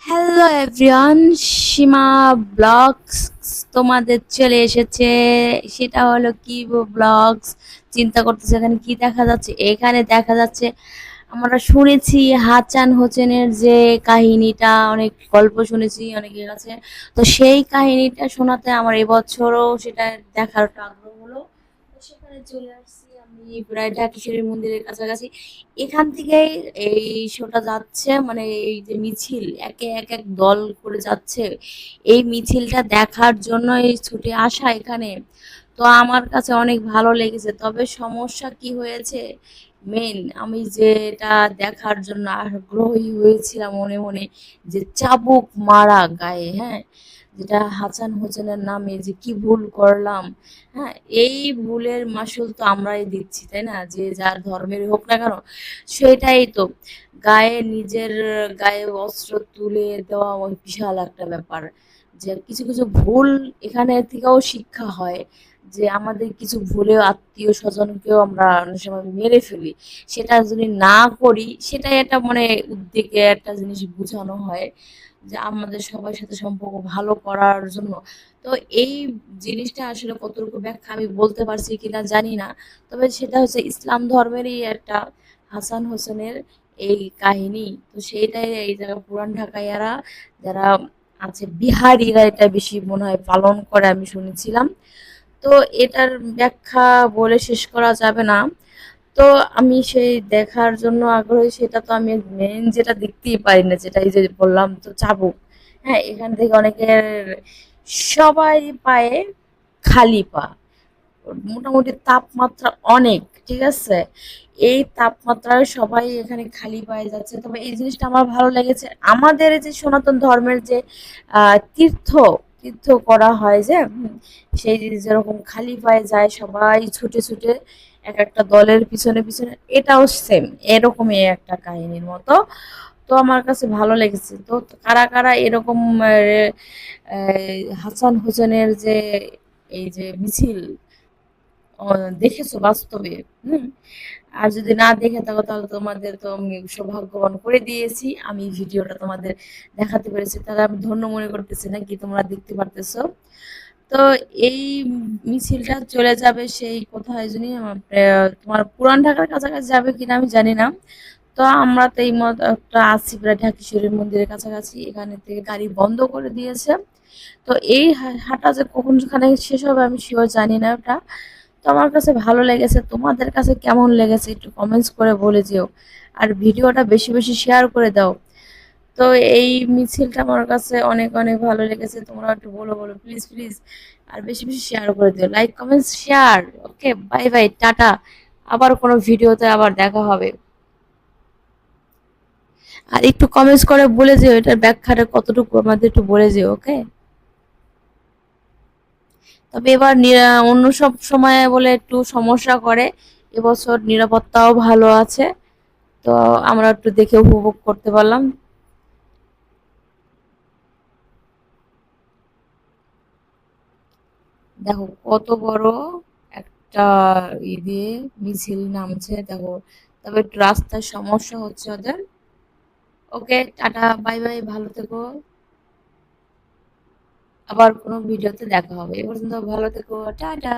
Hello everyone, সীমা blogs তোমাদের চলে এসেছে। সেটা হলো কি ব্লগস। চিন্তা করতেছে এখানে কি দেখা যাচ্ছে। এখানে দেখা যাচ্ছে আমরা শুনেছি হাসান হোসেনের যে কাহিনীটা, অনেক গল্প শুনেছি অনেকের কাছে। তো সেই কাহিনীটা শোনাতে আমার এবছরও সেটা দেখার একটা আগ্রহ হলো। তো সেখানে চলে আসছি আমি প্রায় ঢাকেশ্বরী মন্দিরের কাছাকাছি। এখান থেকেই এই শোটা যাচ্ছে, মানে এই যে মিছিল একে এক এক দল করে যাচ্ছে, এই মিছিলটা দেখার জন্য এই ছুটে আসা এখানে। তো আমার কাছে অনেক ভালো লেগেছে, তবে সমস্যা কি হয়েছে, মেন আমি যেটা দেখার জন্য আগ্রহী হয়েছিলাম মনে মনে, যে চাবুক মারা গায়ে, হ্যাঁ, যেটা হাসান হোসেনের নামে যে কি ভুল করলাম। হ্যাঁ, এই ভুলের মাসুল তো আমরাই দিচ্ছি, তাই না, যে যার ধর্মের হোক না কেন। সেটাই তো, গায়ে নিজের গায়ে অস্ত্র তুলে দেওয়া বিশাল একটা ব্যাপার। যে কিছু কিছু ভুল এখানে থেকেও শিক্ষা হয়, যে আমাদের কিছু ভুলেও আত্মীয় স্বজনকেও আমরা অনেক সময় মেরে ফেলি। সেটা যদি না করি, সেটাই একটা মানে উদ্যোগে একটা জিনিস বোঝানো হয়, যে আমাদের সবার সাথে সম্পর্ক ভালো করার জন্য। তো এই জিনিসটা আসলে কতটুকু ব্যাখ্যা আমি বলতে পারছি কিনা জানি না। তবে সেটা হচ্ছে ইসলাম ধর্মেরই একটা হাসান হোসেনের এই কাহিনী। তো সেইটাই এই জায়গা পুরান ঢাকাইয়ারা যারা আছে, বিহারিরা এটা বেশি মনে হয় পালন করে আমি শুনেছিলাম। তো এটার ব্যাখ্যা বলে শেষ করা যাবে না। তো আমি সেই দেখার জন্য আগ্রহী, সেটা তো আমি মেন যেটা দেখতেই পারি না, যেটা এই যে বললাম তো চাবুক। হ্যাঁ, এখান থেকে অনেকের সবাই পায়ে খালি পা, মোটামুটি তাপমাত্রা অনেক, ঠিক আছে, এই তাপমাত্রায় সবাই এখানে খালি পায়ে যাচ্ছে। তবে এই জিনিসটা আমার ভালো লেগেছে, আমাদের এই যে সনাতন ধর্মের যে তীর্থ তীর্থ করা হয় যে, সেই যেরকম খালি পায়ে যায় সবাই ছুটে ছুটে এক একটা দলের পিছনে পিছনে, এটাও সেম এরকমই একটা কাহিনীর মতো। তো আমার কাছে ভালো লেগেছে। তো কারা কারা এরকম হাসান হোসেনের যে এই যে মিছিল দেখেছো বাস্তবে? হুম। আর যদি না দেখে থাকো তাহলে তোমাদের তো আমি সৌভাগ্যবান করে দিয়েছি, আমি ভিডিওটা তোমাদের দেখাতে পেরেছি, তাহলে আমি ধন্য মনে করতেছি নাকি, তোমরা দেখতে পারতেছো। তো এই মিছিলটা চলে যাবে সেই কোথায় জানি, আমার তোমার পুরান ঢাকার কাছাকাছি যাবে কিনা আমি জানি না। তো আমরা তো এই মত একটা আছি প্রায় ঢাকেশ্বরী মন্দিরের কাছাকাছি, এখানে থেকে গাড়ি বন্ধ করে দিয়েছে। তো এই হাঁটা যে কখনখানে শেষ হবে আমি শিওর জানি না ওটা। তো আমার কাছে ভালো লেগেছে, তোমাদের কাছে কেমন লেগেছে একটু কমেন্টস করে বলে যেও। আর ভিডিওটা বেশি বেশি শেয়ার করে দাও। তো এই মিছিলটা আমার কাছে অনেক অনেক ভালো লেগেছে, তোমরা একটু বলো বলো প্লিজ প্লিজ। আর বেশি বেশি শেয়ার করে দিও, লাইক কমেন্টস শেয়ার। ওকে, বাই বাই, টাটা। আবার কোনো ভিডিওতে আবার দেখা হবে। আর একটু কমেন্টস করে বলে যেও এটার ব্যাখ্যাটা কতটুকু আমাদের একটু বলে যেও, ওকে। তবে এবার অন্য সব সময় বলে একটু সমস্যা করে, এবছর নিরাপত্তাও ভালো আছে। তো আমরা একটু দেখে উপভোগ করতে পারলাম। দেখো কত বড় একটা দিয়ে মিছিল নামছে দেখো। তবে একটু রাস্তার সমস্যা হচ্ছে ওদের। ওকে, টাটা, বাই বাই, ভালো থেকো। আবার কোনো ভিডিওতে দেখা হবে, এ পর্যন্ত ভালো থেকো, টাটা।